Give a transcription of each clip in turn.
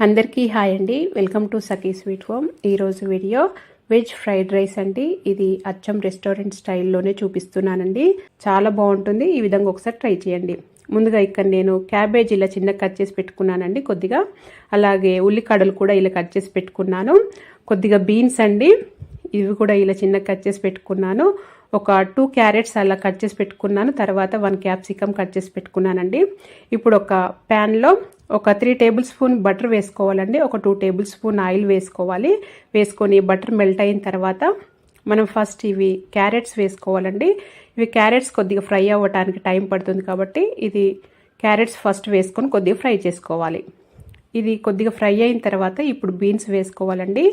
అందరికీ హాయ్ అండి. Welcome to Sakhi sweet home. ఈరోజు వీడియో వెజ్ ఫ్రైడ్ రైస్ అండి. ఇది అచ్చం రెస్టారెంట్ స్టైల్లోనే చూపిస్తున్నానండి. చాలా బాగుంటుంది. ఈ విధంగా ఒకసారి ట్రై చేయండి. ముందుగా ఇక్కడ నేను క్యాబేజ్ ఇలా చిన్న కట్ చేసి పెట్టుకున్నానండి కొద్దిగా. అలాగే ఉల్లికాడలు కూడా ఇలా కట్ చేసి పెట్టుకున్నాను. కొద్దిగా బీన్స్ అండి, ఇవి కూడా ఇలా చిన్న కట్ చేసి పెట్టుకున్నాను. ఒక 2 క్యారెట్స్ అలా కట్ చేసి పెట్టుకున్నాను. తర్వాత 1 క్యాప్సికమ్ కట్ చేసి పెట్టుకున్నానండి. ఇప్పుడు ఒక ప్యాన్లో ఒక 3 టేబుల్ స్పూన్ బటర్ వేసుకోవాలండి. ఒక 2 టేబుల్ స్పూన్ ఆయిల్ వేసుకోవాలి. వేసుకొని బటర్ మెల్ట్ అయిన తర్వాత మనం ఫస్ట్ ఇవి క్యారెట్స్ వేసుకోవాలండి. ఇవి క్యారెట్స్ కొద్దిగా ఫ్రై అవ్వడానికి టైం పడుతుంది కాబట్టి ఇది క్యారెట్స్ ఫస్ట్ వేసుకొని కొద్దిగా ఫ్రై చేసుకోవాలి. ఇది కొద్దిగా ఫ్రై అయిన తర్వాత ఇప్పుడు బీన్స్ వేసుకోవాలండి.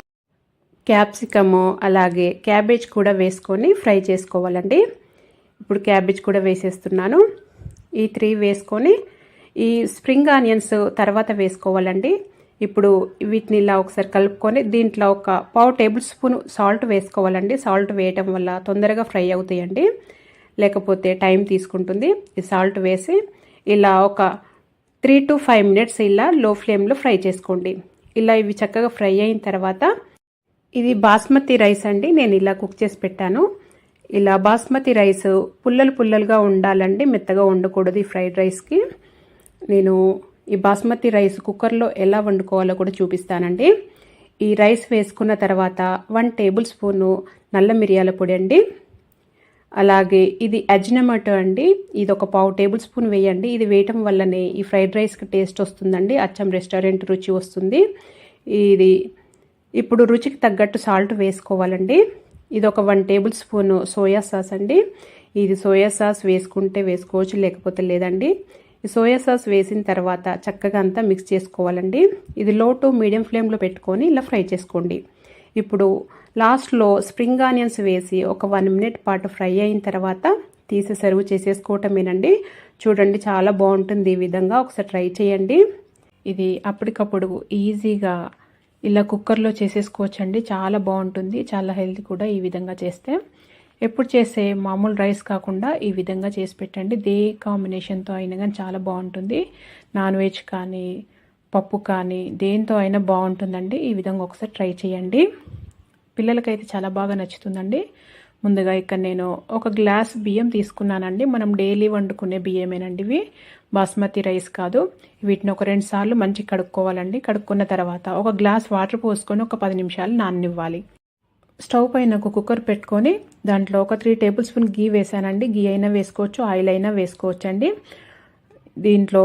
క్యాప్సికము అలాగే క్యాబేజ్ కూడా వేసుకొని ఫ్రై చేసుకోవాలండి. ఇప్పుడు క్యాబేజ్ కూడా వేసేస్తున్నాను. ఈ 3 వేసుకొని ఈ స్ప్రింగ్ ఆనియన్స్ తర్వాత వేసుకోవాలండి. ఇప్పుడు వీటిని ఇలా ఒకసారి కలుపుకొని దీంట్లో ఒక 1/2 టేబుల్ స్పూన్ సాల్ట్ వేసుకోవాలండి. సాల్ట్ వేయటం వల్ల తొందరగా ఫ్రై అవుతాయండి, లేకపోతే టైం తీసుకుంటుంది. ఈ సాల్ట్ వేసి ఇలా ఒక 3 to 5 మినిట్స్ ఇలా లో ఫ్లేమ్లో ఫ్రై చేసుకోండి. ఇలా ఇవి చక్కగా ఫ్రై అయిన తర్వాత ఇది బాస్మతి రైస్ అండి. నేను ఇలా కుక్ చేసి పెట్టాను. ఇలా బాస్మతి రైస్ పుల్లలుగా ఉండాలండి, మెత్తగా ఉండకూడదు ఈ ఫ్రైడ్ రైస్కి. నేను ఈ బాస్మతి రైస్ కుక్కర్లో ఎలా వండుకోవాలో కూడా చూపిస్తానండి. ఈ రైస్ వేసుకున్న తర్వాత 1 టేబుల్ స్పూను నల్ల మిరియాల పొడి అండి. అలాగే ఇది అజినమోటో అండి. ఇది ఒక 1/2 టేబుల్ స్పూన్ వేయండి. ఇది వేయటం వల్లనే ఈ ఫ్రైడ్ రైస్కి టేస్ట్ వస్తుందండి, అచ్చం రెస్టారెంట్ రుచి వస్తుంది. ఇది ఇప్పుడు రుచికి తగ్గట్టు సాల్ట్ వేసుకోవాలండి. ఇది ఒక 1 టేబుల్ స్పూన్ సోయా సాస్ అండి. ఇది సోయా సాస్ వేసుకుంటే వేసుకోవచ్చు, లేకపోతే లేదండి. ఈ సోయా సాస్ వేసిన తర్వాత చక్కగా అంతా మిక్స్ చేసుకోవాలండి. ఇది లో టు మీడియం ఫ్లేమ్లో పెట్టుకొని ఇలా ఫ్రై చేసుకోండి. ఇప్పుడు లాస్ట్లో స్ప్రింగ్ ఆనియన్స్ వేసి ఒక 1 మినిట్ పాటు ఫ్రై అయిన తర్వాత తీసి సర్వ్ చేసేసుకోవటమేనండి. చూడండి, చాలా బాగుంటుంది. ఈ విధంగా ఒకసారి ట్రై చేయండి. ఇది అప్పటికప్పుడు ఈజీగా ఇలా కుక్కర్లో చేసేసుకోవచ్చండి. చాలా బాగుంటుంది, చాలా హెల్తీ కూడా ఈ విధంగా చేస్తే. ఎప్పుడు చేసే మామూలు రైస్ కాకుండా ఈ విధంగా చేసి పెట్టండి. దే కాంబినేషన్తో అయినా కానీ చాలా బాగుంటుంది. నాన్ వెజ్ కానీ పప్పు కానీ దేంతో అయినా బాగుంటుందండి. ఈ విధంగా ఒకసారి ట్రై చేయండి. పిల్లలకైతే చాలా బాగా నచ్చుతుందండి. ముందుగా ఇక్కడ నేను ఒక గ్లాస్ బియ్యం తీసుకున్నానండి. మనం డైలీ వండుకునే బియ్యమేనండి ఇవి, బాస్మతి రైస్ కాదు. వీటిని ఒక 2 సార్లు మంచిగా కడుక్కోవాలండి. కడుక్కున్న తర్వాత ఒక గ్లాస్ వాటర్ పోసుకొని ఒక 10 నిమిషాలు నాననివ్వాలి. స్టవ్ పైన ఒక కుక్కర్ పెట్టుకొని దాంట్లో ఒక 3 టేబుల్ స్పూన్ గీ వేసానండి. గీ అయినా వేసుకోవచ్చు, ఆయిల్ అయినా వేసుకోవచ్చండి. దీంట్లో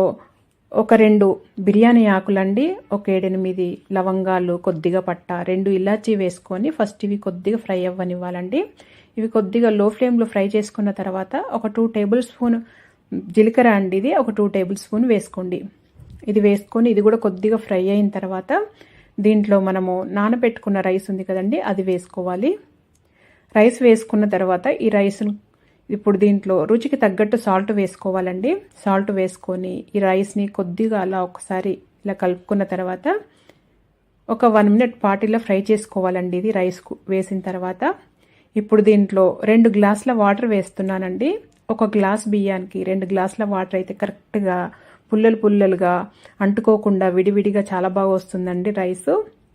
ఒక 2 బిర్యానీ ఆకులండి, ఒక 7-8 లవంగాలు, కొద్దిగా పట్ట, 2 ఇలాచీ వేసుకొని ఫస్ట్ ఇవి కొద్దిగా ఫ్రై అవ్వనివ్వాలండి. ఇవి కొద్దిగా లో ఫ్లేమ్లో ఫ్రై చేసుకున్న తర్వాత ఒక 2 టేబుల్ స్పూన్ జీలకర్ర అండి, ఇది ఒక 2 టేబుల్ స్పూన్ వేసుకోండి. ఇది వేసుకొని ఇది కూడా కొద్దిగా ఫ్రై అయిన తర్వాత దీంట్లో మనము నానబెట్టుకున్న రైస్ ఉంది కదండి, అది వేసుకోవాలి. రైస్ వేసుకున్న తర్వాత ఈ రైస్ను ఇప్పుడు దీంట్లో రుచికి తగ్గట్టు సాల్ట్ వేసుకోవాలండి. సాల్ట్ వేసుకొని ఈ రైస్ని కొద్దిగా అలా ఒకసారి ఇలా కలుపుకున్న తర్వాత ఒక 1 మినిట్ పాటు ఇలా ఫ్రై చేసుకోవాలండి. ఇది రైస్ వేసిన తర్వాత ఇప్పుడు దీంట్లో 2 గ్లాసుల వాటర్ వేస్తున్నానండి. ఒక గ్లాస్ బియ్యానికి 2 గ్లాసుల వాటర్ అయితే కరెక్ట్గా పుల్లలుగా అంటుకోకుండా విడివిడిగా చాలా బాగా వస్తుందండి రైస్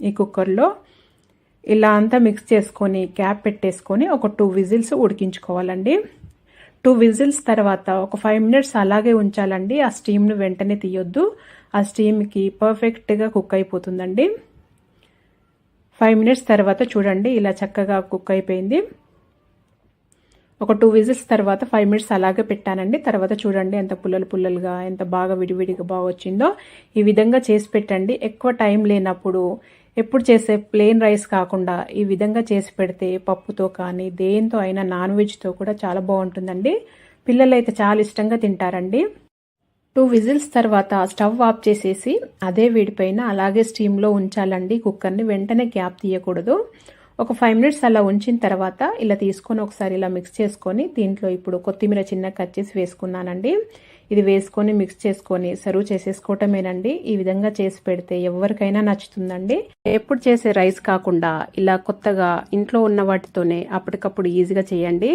ఈ కుక్కర్లో. ఇలా అంతా మిక్స్ చేసుకొని క్యాప్ పెట్టేసుకొని ఒక 2 విజిల్స్ ఉడికించుకోవాలండి. 2 విజిల్స్ తర్వాత ఒక 5 మినిట్స్ అలాగే ఉంచాలండి. ఆ స్టీమ్ను వెంటనే తీయొద్దు, ఆ స్టీమ్కి పర్ఫెక్ట్గా కుక్ అయిపోతుందండి. 5 మినిట్స్ తర్వాత చూడండి ఇలా చక్కగా కుక్ అయిపోయింది. ఒక 2 విజిల్స్ తర్వాత 5 మినిట్స్ అలాగే పెట్టానండి. తర్వాత చూడండి ఎంత పుల్లలుగా ఎంత బాగా విడివిడిగా బాగా వచ్చిందో. ఈ విధంగా చేసి పెట్టండి. ఎక్కువ టైం లేనప్పుడు ఎప్పుడు చేసే ప్లెయిన్ రైస్ కాకుండా ఈ విధంగా చేసి పెడితే పప్పుతో కానీ దేంతో అయినా నాన్ వెజ్తో కూడా చాలా బాగుంటుందండి. పిల్లలైతే చాలా ఇష్టంగా తింటారండి. 2 విజిల్స్ తర్వాత స్టవ్ ఆఫ్ చేసేసి అదే వేడిపైన అలాగే స్టీమ్లో ఉంచాలండి కుక్కర్ని. వెంటనే గ్యాప్ తీయకూడదు. ఒక 5 మినిట్స్ అలా ఉంచిన తర్వాత ఇలా తీసుకొని ఒకసారి ఇలా మిక్స్ చేసుకొని దీంట్లో ఇప్పుడు కొత్తిమీర చిన్న కట్ చేసి వేసుకున్నానండి. ఇది వేసుకొని మిక్స్ చేసుకొని సర్వ్ చేసేసుకోవటమేనండి. ఈ విధంగా చేసి పెడితే ఎవరికైనా నచ్చుతుందండి. ఎప్పుడు చేసే రైస్ కాకుండా ఇలా కొత్తగా ఇంట్లో ఉన్న వాటితోనే అప్పటికప్పుడు ఈజీగా చేయండి.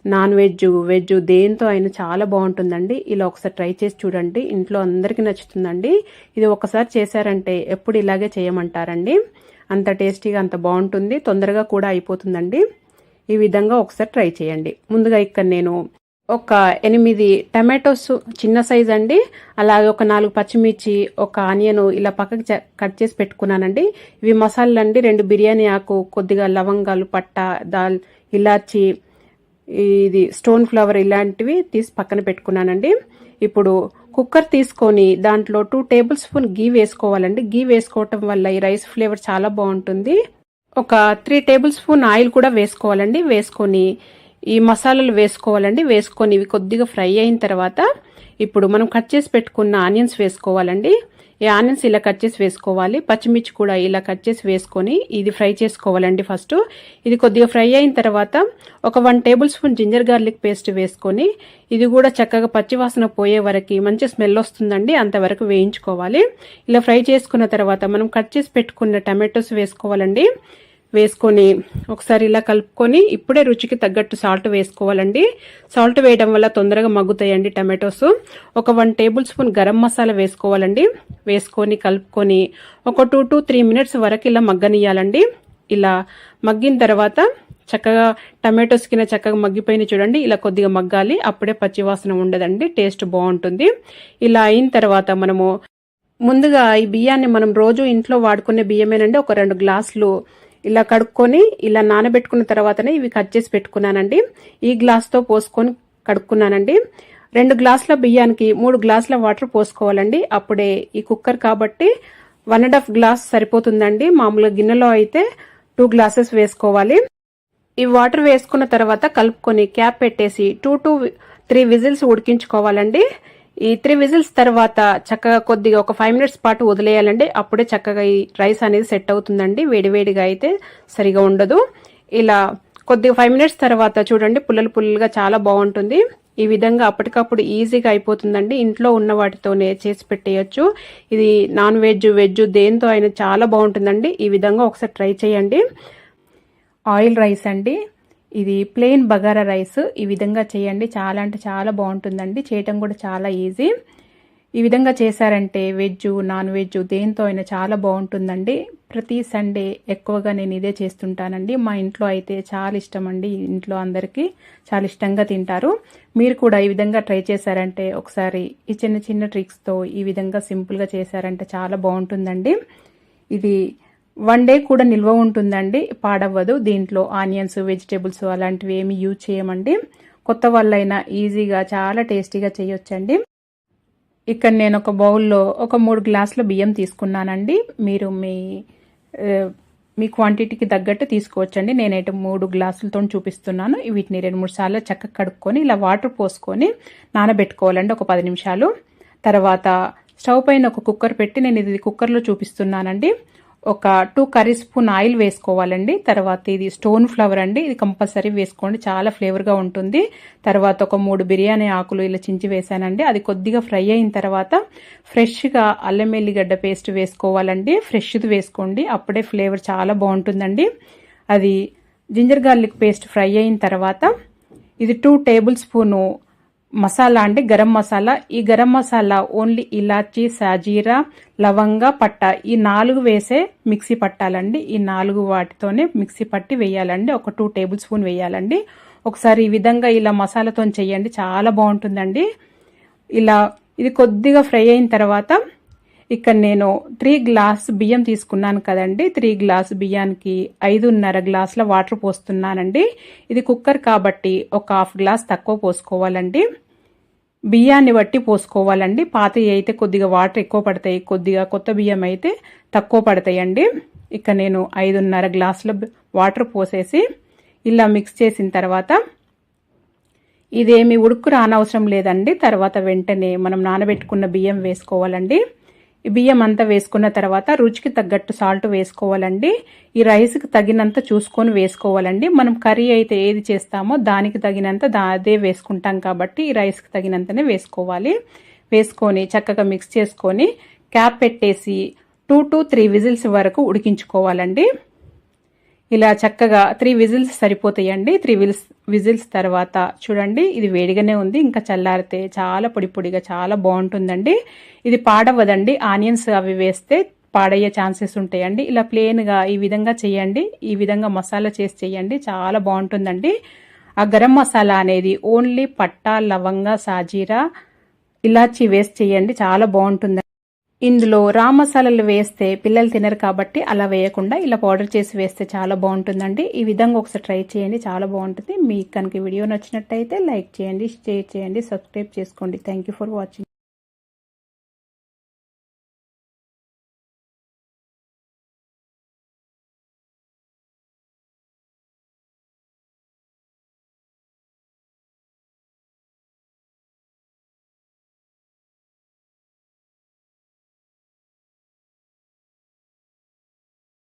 నాన్ వెజ్ వెజ్ దేంతో అయినా చాలా బాగుంటుందండి. ఇలా ఒకసారి ట్రై చేసి చూడండి, ఇంట్లో అందరికీ నచ్చుతుందండి. ఇది ఒకసారి చేశారంటే ఎప్పుడు ఇలాగే చేయమంటారండి. అంత టేస్టీగా అంత బాగుంటుంది, తొందరగా కూడా అయిపోతుందండి. ఈ విధంగా ఒకసారి ట్రై చేయండి. ముందుగా ఇక్కడ నేను ఒక 8 టమాటోస్ చిన్న సైజ్ అండి, అలాగే ఒక 4 పచ్చిమిర్చి, ఒక ఆనియన్ ఇలా పక్కకి కట్ చేసి పెట్టుకున్నానండి. ఇవి మసాలాలు అండి. 2 బిర్యానీ ఆకు, కొద్దిగా లవంగాలు, పట్ట, దాల్, ఇలాచి, ఇది స్టోన్ ఫ్లవర్ ఇలాంటివి తీసి పక్కన పెట్టుకున్నానండి. ఇప్పుడు కుక్కర్ తీసుకొని దాంట్లో 2 టేబుల్ స్పూన్ గీ వేసుకోవాలండి. గీ వేసుకోవటం వల్ల ఈ రైస్ ఫ్లేవర్ చాలా బాగుంటుంది. ఒక 3 టేబుల్ స్పూన్ ఆయిల్ కూడా వేసుకోవాలండి. వేసుకొని ఈ మసాలాలు వేసుకోవాలండి. వేసుకొని ఇవి కొద్దిగా ఫ్రై అయిన తర్వాత ఇప్పుడు మనం కట్ చేసి పెట్టుకున్న ఆనియన్స్ వేసుకోవాలండి. ఈ ఆనియన్స్ ఇలా కట్ చేసి వేసుకోవాలి. పచ్చిమిర్చి కూడా ఇలా కట్ చేసి వేసుకొని ఇది ఫ్రై చేసుకోవాలండి. ఫస్ట్ ఇది కొద్దిగా ఫ్రై అయిన తర్వాత ఒక 1 tablespoon ginger garlic paste వేసుకొని ఇది కూడా చక్కగా పచ్చివాసన పోయే వరకు మంచి స్మెల్ వస్తుందండి, అంతవరకు వేయించుకోవాలి. ఇలా ఫ్రై చేసుకున్న తర్వాత మనం కట్ చేసి పెట్టుకున్న టమాటోస్ వేసుకోవాలండి. వేసుకొని ఒకసారి ఇలా కలుపుకొని ఇప్పుడే రుచికి తగ్గట్టు సాల్ట్ వేసుకోవాలండి. సాల్ట్ వేయడం వల్ల తొందరగా మగ్గుతాయండి టమాటోస్. ఒక 1 టేబుల్ స్పూన్ గరం మసాలా వేసుకోవాలండి. వేసుకొని కలుపుకొని ఒక 2 to 3 మినిట్స్ వరకు ఇలా మగ్గనియాలండి. ఇలా మగ్గిన తర్వాత చక్కగా టమాటోస్ కింద చక్కగా మగ్గిపోయిన చూడండి, ఇలా కొద్దిగా మగ్గాలి. అప్పుడే పచ్చివాసన ఉండదండి, టేస్ట్ బాగుంటుంది. ఇలా అయిన తర్వాత మనము ముందుగా ఈ బియ్యాన్ని మనం రోజు ఇంట్లో వాడుకునే బియ్యమేనండి. ఒక 2 గ్లాసులు ఇలా కడుక్కొని ఇలా నానబెట్టుకున్న తర్వాతనే ఇవి కట్ చేసి పెట్టుకున్నానండి. ఈ గ్లాస్తో పోసుకొని కడుక్కున్నానండి. 2 గ్లాసుల బియ్యానికి 3 గ్లాసుల వాటర్ పోసుకోవాలండి. అప్పుడే ఈ కుక్కర్ కాబట్టి 1.5 గ్లాస్ సరిపోతుందండి. మామూలుగా గిన్నెలో అయితే 2 గ్లాసెస్ వేసుకోవాలి. ఈ వాటర్ వేసుకున్న తర్వాత కలుపుకొని క్యాప్ పెట్టేసి 2 to 3 విజిల్స్ ఉడికించుకోవాలండి. ఈ 3 విజిల్స్ తర్వాత చక్కగా కొద్దిగా ఒక 5 మినిట్స్ పాటు వదిలేయాలండి. అప్పుడే చక్కగా ఈ రైస్ అనేది సెట్ అవుతుందండి. వేడివేడిగా అయితే సరిగా ఉండదు. ఇలా కొద్దిగా 5 మినిట్స్ తర్వాత చూడండి, పుల్లలు పుల్లలుగా చాలా బాగుంటుంది. ఈ విధంగా అప్పటికప్పుడు ఈజీగా అయిపోతుందండి. ఇంట్లో ఉన్న వాటితోనే చేసి పెట్టేయచ్చు. ఇది నాన్ వెజ్ వెజ్ దేంతో అయినా చాలా బాగుంటుందండి. ఈ విధంగా ఒకసారి ట్రై చేయండి. ఆయిల్ రైస్ అండి, ఇది ప్లెయిన్ బగారా రైస్. ఈ విధంగా చేయండి, చాలా అంటే చాలా బాగుంటుందండి. చేయటం కూడా చాలా ఈజీ. ఈ విధంగా చేశారంటే వెజ్ నాన్ వెజ్ దేంతో అయినా చాలా బాగుంటుందండి. ప్రతి సండే ఎక్కువగా నేను ఇదే చేస్తుంటానండి. మా ఇంట్లో అయితే చాలా ఇష్టం అండి. ఇంట్లో అందరికీ చాలా ఇష్టంగా తింటారు. మీరు కూడా ఈ విధంగా ట్రై చేశారంటే ఒకసారి ఈ చిన్న చిన్న ట్రిక్స్తో ఈ విధంగా సింపుల్గా చేశారంటే చాలా బాగుంటుందండి. ఇది 1 డే కూడా నిల్వ ఉంటుందండి, పాడవ్వదు. దీంట్లో ఆనియన్స్, వెజిటేబుల్స్ అలాంటివి ఏమి యూజ్ చేయమండి. కొత్త వాళ్ళైనా ఈజీగా చాలా టేస్టీగా చేయొచ్చండి. ఇక్కడ నేను ఒక బౌల్లో ఒక 3 గ్లాసుల బియ్యం తీసుకున్నానండి. మీరు మీ క్వాంటిటీకి తగ్గట్టు తీసుకోవచ్చండి. నేనైతే 3 గ్లాసులతో చూపిస్తున్నాను. వీటిని 2-3 సార్లు చక్కగా కడుక్కొని ఇలా వాటర్ పోసుకొని నానబెట్టుకోవాలండి ఒక 10 నిమిషాలు. తర్వాత స్టవ్ పైన ఒక కుక్కర్ పెట్టి నేను ఇది కుక్కర్లో చూపిస్తున్నానండి. ఒక 2 కర్రీ స్పూన్ ఆయిల్ వేసుకోవాలండి. తర్వాత ఇది స్టోన్ ఫ్లవర్ అండి, ఇది కంపల్సరీ వేసుకోండి, చాలా ఫ్లేవర్గా ఉంటుంది. తర్వాత ఒక 3 బిర్యానీ ఆకులు ఇలా చించి వేసానండి. అది కొద్దిగా ఫ్రై అయిన తర్వాత ఫ్రెష్గా అల్లం ఎల్లిగడ్డ పేస్ట్ వేసుకోవాలండి. ఫ్రెష్ది వేసుకోండి, అప్పుడే ఫ్లేవర్ చాలా బాగుంటుందండి. అది జింజర్ గార్లిక్ పేస్ట్ ఫ్రై అయిన తర్వాత ఇది 2 టేబుల్ స్పూను మసాలా అండి, గరం మసాలా. ఈ గరం మసాలా ఓన్లీ ఇలాచి, సాజీరా, లవంగ, పట్ట ఈ 4 వేసే మిక్సీ పట్టాలండి. ఈ 4 వాటితోనే మిక్సీ పట్టి వేయాలండి. ఒక 2 టేబుల్ స్పూన్ వేయాలండి. ఒకసారి ఈ విధంగా ఇలా మసాలాతో చేయండి, చాలా బాగుంటుందండి. ఇలా ఇది కొద్దిగా ఫ్రై అయిన తర్వాత ఇక్కడ నేను 3 గ్లాస్ బియ్యం తీసుకున్నాను కదండి. 3 గ్లాస్ బియ్యానికి 5.5 గ్లాసుల వాటర్ పోస్తున్నానండి. ఇది కుక్కర్ కాబట్టి ఒక 1/2 గ్లాస్ తక్కువ పోసుకోవాలండి. బియ్యాన్ని బట్టి పోసుకోవాలండి. పాత అయితే కొద్దిగా వాటర్ ఎక్కువ పడతాయి, కొద్దిగా కొత్త బియ్యం అయితే తక్కువ పడతాయండి. ఇక్కడ నేను 5.5 గ్లాసుల వాటర్ పోసేసి ఇలా మిక్స్ చేసిన తర్వాత ఇదేమి ఉడుకు రానవసరం లేదండి. తర్వాత వెంటనే మనం నానబెట్టుకున్న బియ్యం వేసుకోవాలండి. ఈ బియ్యం అంతా వేసుకున్న తర్వాత రుచికి తగ్గట్టు సాల్ట్ వేసుకోవాలండి. ఈ రైస్కి తగినంత చూసుకొని వేసుకోవాలండి. మనం కర్రీ అయితే ఏది చేస్తామో దానికి తగినంత అదే వేసుకుంటాం కాబట్టి ఈ రైస్కి తగినంతనే వేసుకోవాలి. వేసుకొని చక్కగా మిక్స్ చేసుకొని క్యాప్ పెట్టేసి 2 to 3 విజిల్స్ వరకు ఉడికించుకోవాలండి. ఇలా చక్కగా 3 విజిల్స్ సరిపోతాయండి. 3 విజిల్స్ తర్వాత చూడండి, ఇది వేడిగానే ఉంది. ఇంకా చల్లారితే చాలా పొడి పొడిగా చాలా బాగుంటుందండి. ఇది పాడవదండి. ఆనియన్స్ అవి వేస్తే పాడయ్యే ఛాన్సెస్ ఉంటాయండి. ఇలా ప్లెయిన్గా ఈ విధంగా చేయండి. ఈ విధంగా మసాలా చేసి చేయండి, చాలా బాగుంటుందండి. ఆ గరం మసాలా అనేది ఓన్లీ పట్టా, లవంగా, సాజీరా, ఇలాచి వేసి చేయండి, చాలా బాగుంటుంది. ఇందులో రా మసాలాలు వేస్తే పిల్లలు తినరు కాబట్టి అలా వేయకుండా ఇలా పౌడర్ చేసి వేస్తే చాలా బాగుంటుందండి. ఈ విధంగా ఒకసారి ట్రై చేయండి, చాలా బాగుంటుంది. మీకు కనుక వీడియో నచ్చినట్టయితే లైక్ చేయండి, షేర్ చేయండి, సబ్స్క్రైబ్ చేసుకోండి. Thank you for watching.